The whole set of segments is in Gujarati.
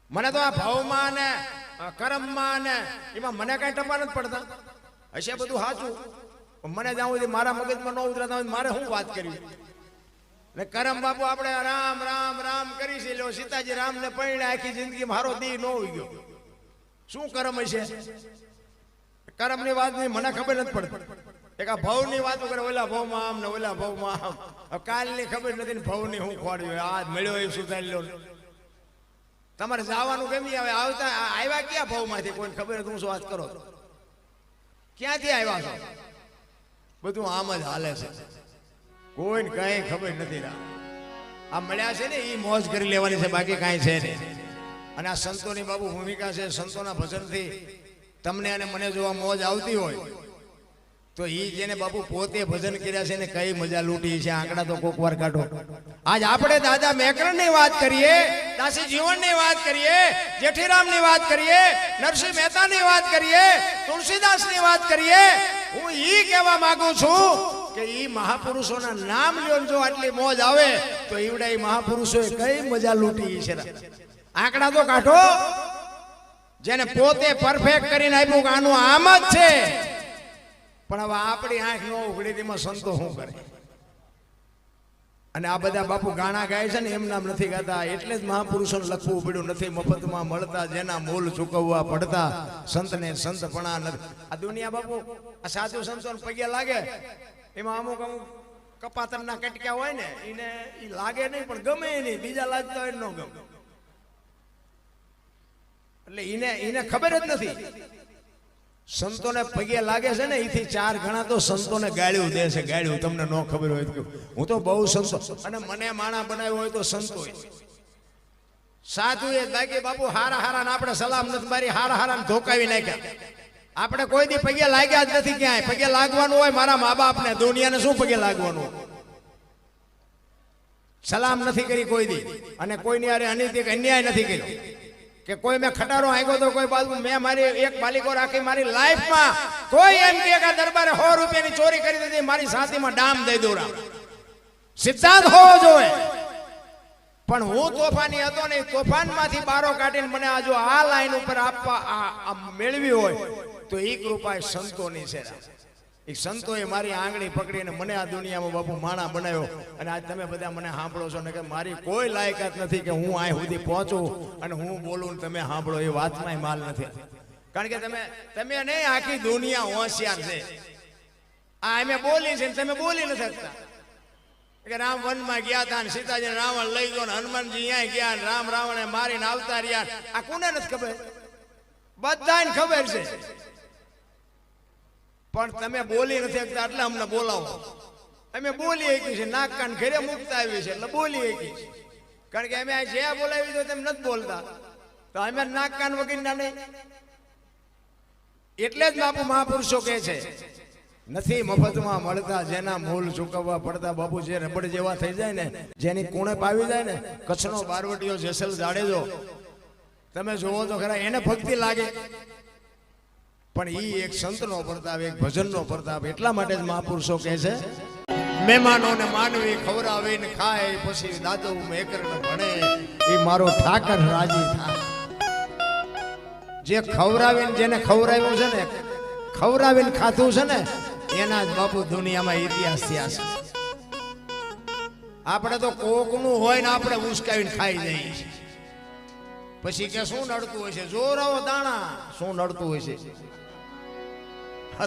મને તો આ ભાવમાં ને કરમમાં ને એમાં મને કઈ ટપા નથી પડતા. હશે બધું સાચું, મને જાઉં સુધી મારા મગજમાં ન ઉતરતા હોય મારે શું વાત કરવી. ને કરમ બાપુ આપણે રામ રામ રામ કરી છે. લો સીતાજી રામ ને પૈણે આખી જિંદગી મારો દી ન હોઈ ગયો. શું કરમ હશે? કરમ ની વાત નહીં, મને ખબર નથી પડતી. એક આ ભાવ ની વાતો કરે, ઓલા ભાવમાં આમ ને ઓલા ભાવમાં આમ. કાલ ની ખબર નથી ને ભાવ ની હું ખોડ્યું આ મળ્યો એ સુધારી લો. તમારે જવાનું કેમ આવે? આવતા આવ્યા ક્યાં ભાવ માંથી કોઈને ખબર નથી. હું શું વાત કરો? ક્યાંથી આવ્યા છો? બધું આમ જ હાલે છે, કોઈને કઈ ખબર નથી. આ મળ્યા છે ને એ મોજ કરી લેવાની છે, બાકી કાંઈ છે નહીં. અને આ સંતોની બાબુ ભૂમિકા છે. સંતોના ભજનથી તમને અને મને જો આ મોજ આવતી હોય તો એ જેને બાપુ પોતે ભજન કર્યા છે ને કઈ મજા લૂંટી છે. આંકડા તો કોક વાર કાઢો. આજ આપણે દાદા મેકરણ ની વાત કરીએ, દાસી જીવન ની વાત કરીએ, જેઠીરામ ની વાત કરીએ, નરસિંહ મહેતા ની વાત કરીએ, તુલસીદાસ ની વાત કરીએ. હું ઈ કહેવા માંગુ છું કે ઈ મહાપુરુષોના નામ લ્યો જો આટલી મોજ આવે તો ઈવડા ઈ મહાપુરુષોએ કઈ મજા લૂંટી છે. આંકડા તો કાઢો. જેને પોતે પરફેક્ટ કરીને આપ્યું કે આનું આમ જ છે, પણ હવે આપણી આંખ ન ઉઘડી તેમાં સંતો શું કરે? અને આ બધા બાપુ ગાણા ગાય છે ને એમ નામ નથી ગાતા. એટલે જ મહાપુરુષોને લખવું પડ્યું. નથી મફતમાં મળતા, જેના મોલ ચૂકવવા પડતા, સંતને સંતપણા નથી. આ દુનિયા બાપુ આ સાધુ સંતોને પગે લાગે એમાં અમુક અમુક કપાતરના કટક્યા હોય ને એને ઈ લાગે નહીં, પણ ગમે નહીં. બીજા લાગતા હોય ન ગમે. એટલે એને ખબર જ નથી. સંતોને પગે લાગે છે ને એથી 4 ગણા તો સંતોને ગાળ્યું દે છે. ગાળ્યું તમને ન ખબર હોય તો હું તો બહુ સંતો, અને મને માણા બનાવ્યો હોય તો સંતો સાધુ એ બાકી બાપુ હારા હારા ને આપણે સલામ નથી મારી, હારા હારા ને ધોકાવી નાખ્યા. આપણે કોઈ દી પગે લાગ્યા જ નથી ક્યાંય. પગે લાગવાનું હોય મારા મા બાપ ને, દુનિયાને શું પગે લાગવાનું? સલામ નથી કરી કોઈ દી, અને કોઈની હારે અનૈતિક અન્યાય નથી કર્યો. કે કોઈ મેં ખટારો આગ્યો તો કોઈ બાજુ મેં મારી એક બાલિકો રાખી મારી લાઈફમાં કોઈ એમ કે દરબારે 100 રૂપિયાની ચોરી કરી દીધી મારી સાથીમાં ડામ દઈ દઉં. સિદ્ધાંત હોવો જોઈએ. પણ હું તોફાની હતો ને, તોફાનમાંથી બારો કાઢીને મને આ જો આ લાઈન ઉપર આપવા મેળવી હોય તો એ કૃપા સંતોની છે. એ સંતોએ મારી આંગળી પકડીને મને આ દુનિયામાં બાપુ માણા બનાવ્યો. અને આજ તમે બધા મને સાંભળો છો ને કે મારી કોઈ લાયકાત નથી કે હું આ સુધી પહોંચું અને હું બોલું ને તમે સાંભળો. એ વાતમાં માલ નથી. કારણ કે તમે નહીં, આખી દુનિયા હોશિયાર છે. આ અમે બોલી છે તમે બોલી નથી શકતા. કે રામ વનમાં ગયા હતા ને સીતાજી રાવણ લઈ ગયો ને હનુમાનજી અહીંયા ગયા ને રામ રાવણે મારીને આવતા રહ્યા. આ કોને નથી ખબર? બધાને ખબર છે, પણ તમે બોલી નથી શકતા એટલે અમને બોલાવો. અમે બોલી શકી છે, નાક કાન ઘરે મૂકતા આવી છે એટલે બોલી શકી છે. કારણ કે અમે જે બોલાવી દો તેમ નથી બોલતા, તો અમે નાક કાન વગરના નહીં. એટલે જ બાપુ મહાપુરુષો કહે છે નથી મફતમાં મળતા, જેના મૂલ ચૂકવવા પડતા. બાપુ જે રબડ જેવા થઈ જાય ને, જેની કુણે પાવી જાય ને, કચ્છનો બારવટીયો જેસલ જાડેજો તમે જોવો તો ખરા, એને ભક્તિ લાગે. પણ ઈ એક સંતનો પ્રતાપ, એક ભજનનો પ્રતાપ. એટલા માટે જ મહાપુરુષો કહે છે મહેમાનોને માનવી ખવડાવીને ખાય, પછી દાદો મેકરને ભણે, એ મારો ઠાકર રાજી થાય. જે ખવડાવીને, જેને ખવડાવ્યું છે ને, ખવડાવીને ખાધું છે ને, એના જ બાપુ દુનિયામાં ઇતિહાસ થયા છે. આપણે તો કોકનું હોય ને આપણે ઉસકાવીને ખાઈ જઈએ છીએ. પછી કે શું નડતું હોય છે? જોરાવો દાણા શું નડતું હોય છે?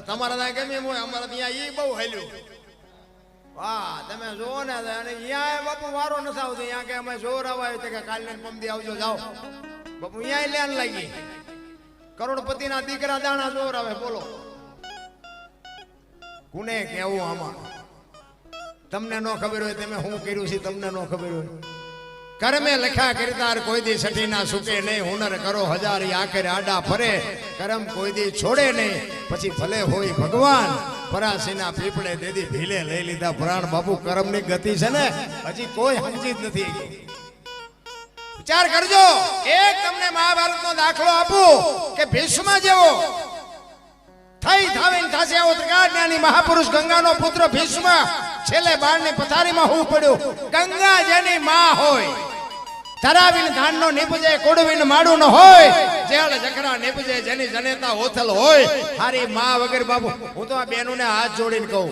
તમારા ત્યાં કેમ એમ હોય? અમારા ત્યાં એ બહુ હેલ્યું. વાહ, તમે જોવો ને. અને અહીંયા બાપુ વારો નથી આવતો. અહીંયા કે અમે જોર આવ્યો કે કાલને પમદી આવજો જાઓ. બાપુ અહીંયા લેન લાગી. કરોડપતિના દીકરા દાણા જોર આવે. બોલો કોને કેવું આમાં? તમને ન ખબર હોય તમે શું કર્યું છે, તમને ન ખબર હોય. કર્મે લખ્યા કરતાર કોઈ દી સઠી ના સુકે નહીં. હુનર કરો 1000 આખરે આડા ફરે. કરમ કોઈ દી છોડે નહીં. પછી ભલે હોય ભગવાન પરાસીના પીપળે દેદી ભીલે લઈ લીધા પ્રાણ. બાપુ કરમની ગતિ છે ને હજી કોઈ સમજી જ નથી. વિચાર કરજો. એક તમને મહાભારતનો દાખલો આપું કે ભીષ્મ જેવો થઈ થાવીને થાશે આવો ત્રિકાળજ્ઞાની મહાપુરુષ ગંગાનો પુત્ર ભીષ્મ છેલ્લે બાળની પથારીમાં હું પડ્યો. ગંગા જેની માં હોય તરાવીને ધાનનો નીપજે કોડવીને માડું ન હોય જેળ જખરા નીપજે જેની જનેતા ઓથલ હોય હારી માં વગર બાપુ હું તો આ બેનોને હાથ જોડીને કહું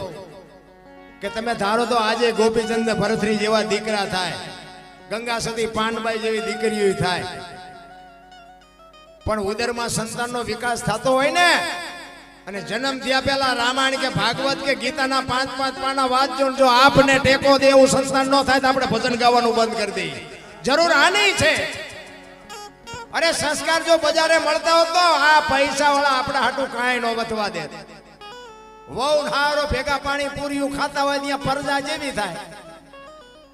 કે તમે ધારો તો આજે ગોપીચંદ ને ભરતરી જેવા દીકરા થાય, ગંગા સતી પાનબાઈ જેવી દીકરીઓ થાય, પણ ઉદરમાં સંતાનનો વિકાસ થતો હોય ને અને જન્મ થયા પહેલા રામાયણ કે ભાગવત કે ગીતાના 5-5 પાના વાંચજો, જો આપને ટેકો દે એવું સંતાન ન થાય તો આપણે ભજન ગાવાનું બંધ કરી દઈએ. જરૂર આની છે. અરે સંસ્કાર જો બજારે મળતા હોત તો આ પૈસા વાળા આપણા હાટું કાંઈ નો વધવા દે. વહુ હારો ભેગા પાણી પૂરીયું ખાતા હોય ત્યાં પરજા જેવી થાય.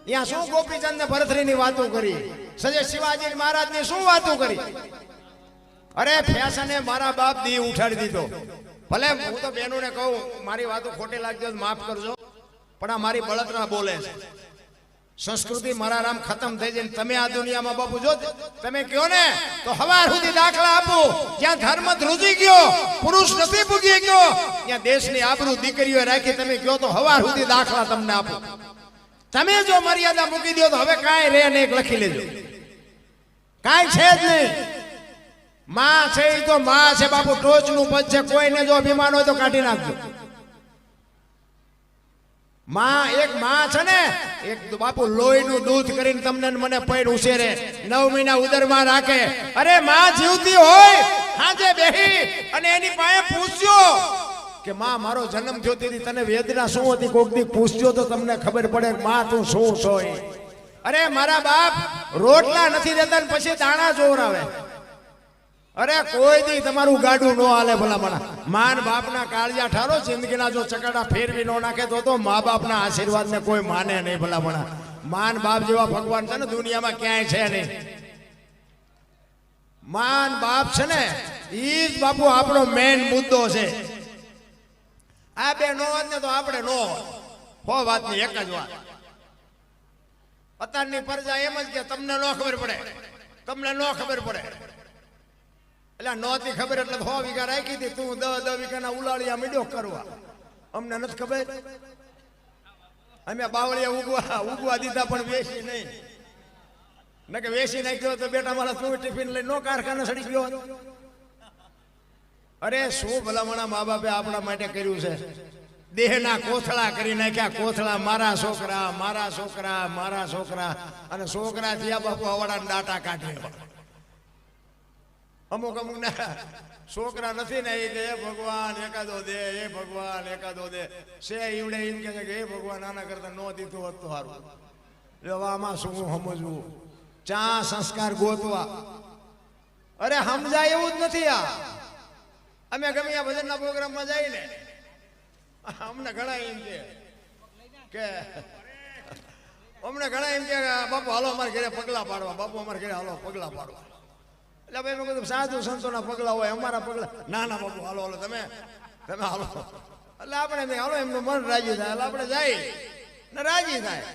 ત્યાં શું ગોપીચંદ ને ભરતરી ની વાતો કરી, સજે શિવાજી મહારાજ ની શું વાતો કરી. અરે ફેશને મારા બાપ દી ઉઠાડી દીધો. ભલે હું તો બહેનોને કહું મારી વાતો ખોટી લાગજો માફ કરજો, પણ આ મારી બળતરા બોલે છે. સંસ્કૃતિ મારા રામ ખતમ થઈ જાય. તમે આ દુનિયામાં બાપુ જો તમે કયો ને તો હવાર સુધી દાખલા આપું, જ્યાં ધર્મ ધ્રુજી ગયો, પુરુષ નથી પૂગી ગયો, ત્યાં દેશની આબરૂ દીકરીઓ રાખી તમે કયો તો હવાર સુધી દાખલા તમને આપો. તમે જો મર્યાદા મૂકી દો તો હવે કાંઈ રે ને એક લખી લેજો, કાંઈ છે જ નહીં. માં છે એ તો માં છે બાપુ, ટોચનું પદ છે. કોઈને જો અભિમાન હોય તો કાઢી નાખજો. માં એક માં છે ને, એક બાપુ લોહીનું દૂધ કરીને તમને મને પૈડ ઉછેરે, 9 મહિના ઉદરમાં રાખે. અરે માં જીવતી હોય હાજે બેહી અને એની પાસે પૂછજો કે માં મારો જન્મ થયો તેથી તને વેદના શું હતી, કોક દી પૂછજો તો તમને ખબર પડે માં તું શું છો. અરે મારા બાપ રોટલા નથી દેતા ને પછી દાણા જોવરાવે. અરે કોઈ દી તમારું ગાડું નો હાલે ભલામણા. માન બાપના કાળિયા ઠારો જિંદગીના જો ચકડા ફેરવી નો નાખે તો મા બાપના આશીર્વાદ ને કોઈ માને નહીં ભલામણા. માન બાપ જેવા ભગવાન છે ને દુનિયામાં ક્યાંય છે નહીં. માન બાપ છે ને ઈ જ બાપુ આપણો મેઇન મુદ્દો છે. આ બે નો હોત ને તો આપણે નો હો વાતની એક જ વાત. અત્યારની પ્રજા એમ જ કે તમને નો ખબર પડે, તમને નો ખબર પડે. એટલે નહોતી ખબર એટલે 100 વીઘા રાખી હતી, તું 10 વીઘાના ઉલાળિયા મીડો કરવા. અમને નથી ખબર, અમે બાવળિયા ઉગવા દીધા પણ વેચી નહીં. ન કે વેચી નાખ્યો તો બેટા મારા તું ટિફિન લઈ નો કારખાને સડી ગયો. અરે શું ભલામણા મા બાપે આપણા માટે કર્યું છે. દેહના કોથળા કરી નાખ્યા, કોથળા મારા છોકરા મારા છોકરા મારા છોકરા, અને છોકરા થયા બાપુ હવાડાના ડાટા કાઢે. અમુક અમુક ના છોકરા નથી ને એ કે હે ભગવાન એકાદો દે, હે ભગવાન એકાદો દે. સે ઈવડે એમ કે છે કે હે ભગવાન આના કરતા નો દીધું હોત તો સારું. આમાં શું સમજવું, ચા સંસ્કાર ગોતવા. અરે સમજાય એવું જ નથી. આ અમે ગમે આ ભજનના પ્રોગ્રામમાં જઈએ ને અમને ઘણા એમ કે અમને ઘણા એમ કે બાપુ હાલો અમારે ઘરે પગલા પાડવા, બાપુ અમારે ઘરે હાલો પગલા પાડવા. એટલે ભાઈ મેં કીધું સાધુ સંતોના પગલા હોય, અમારા પગલા ના ના બાપુ હાલો હાલો તમે હાલો. એટલે આપણે હાલો એમનું મન રાજી થાય એટલે આપણે જાય ને રાજી થાય.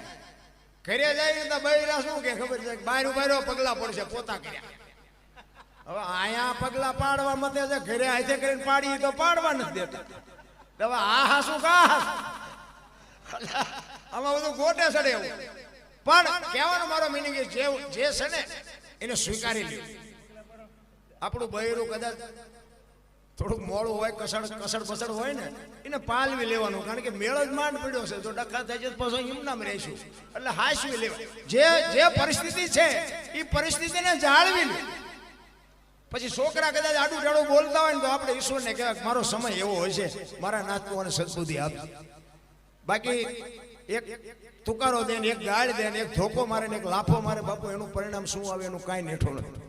ઘરે જાય તો બૈરા શું કે ખબર છે, બાયરો પગલા પડશે પોતા કર્યા. હવે અહીંયા પગલા પાડવા મતે છે, ઘરે હાથે કરીને પાડી તો પાડવા નથી દેતા. હવે આ શું કા આમાં બધું ગોટે ચડે એવું. પણ કહેવાનો મારો મિનિંગ જે છે ને એને સ્વીકારી લ્યો. આપણું બૈરું કદાચ થોડુંક મોડું હોય, કસડ બસડ હોય ને એને પાલવી લેવાનું, કારણ કે મેળ જ માંડ પડ્યો છે. જો ડખા થાય છે પછી એમનામ રહીશું. એટલે હાસવી લેવા. જે પરિસ્થિતિ છે એ પરિસ્થિતિને જાળવી લે. પછી છોકરા કદાચ આડું ટેડું બોલતા હોય ને તો આપણે ઈશ્વરને કહેવાય મારો સમય એવો હોય છે, મારા નાતવાને સદબુદ્ધિ આપ. બાકી એક તુકારો દે ને એક ગાળ દે ને એક ધોકો મારે ને એક લાફો મારે બાપુ એનું પરિણામ શું આવે એનું કાંઈ નેઠો નથી.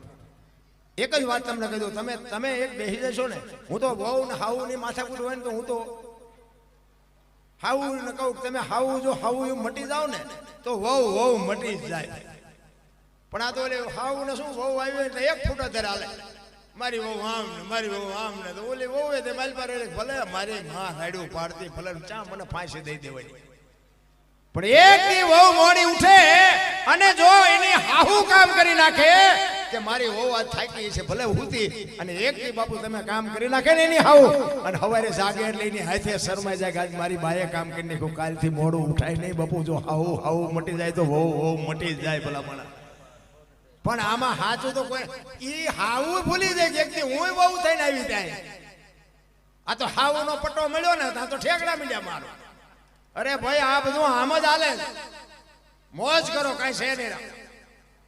એક જ વાત તમને કહી દઉં, તમે એક બેસી જશો ને, હું તો વહુ ને હાવું ની માથાકૂટ હોય ને તો હું તો હાવું ને કહું તમે હાવું જો હાવું એવું મટી જાવ ને તો વહુ મટી જ જાય. પણ આ તો હાવું ને શું વહુ આવી એટલે 1 ફૂટ જ હાલે, મારી વહુ આમ ને મારી વહુ આમ ને, તો ઓલી વહુ એ મારી પાસે ભલે મારી માં હાડ્યું પાડતી ભલે ચા મને ફાંસી દઈ દેવાની. પણ એક દી વહુ મોડી ઉઠે અને જો એની હાહુ કામ કરી નાખે કે મારી વહુ આજ થાકી છે ભલે હુતી, અને એક દી બાપુ તમે કામ કરી નાખે ને એની હાહુ, અને સવારે જાગે એટલે એની હાથે શરમાઈ જાય આજ મારી બાએ કામ કરી નાખ્યું, કાલથી મોડું ઉઠાય નહીં બાપુ. જો હાહુ મટી જાય તો વહુ મટી જ જાય ભલા મને. પણ આમાં સાચું તો કોઈ ઈ હાવું ભૂલી જાય વ્યક્તિ હું બહુ થઈને આવી ત્યાં આ તો હાવુનો પટ્ટો મળ્યો ને ત્યાં તો ઠેકડા મળ્યા મારો અરે ભાઈ આ બધું આમ જ હાલે મોજ કરો કાંઈ છે નહીં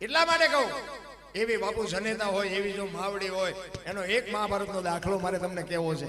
એટલા માટે કહું એવી બાપુ જનેતા હોય એવી જો માવડી હોય એનો એક મહાભારતનો દાખલો મારે તમને કહેવો છે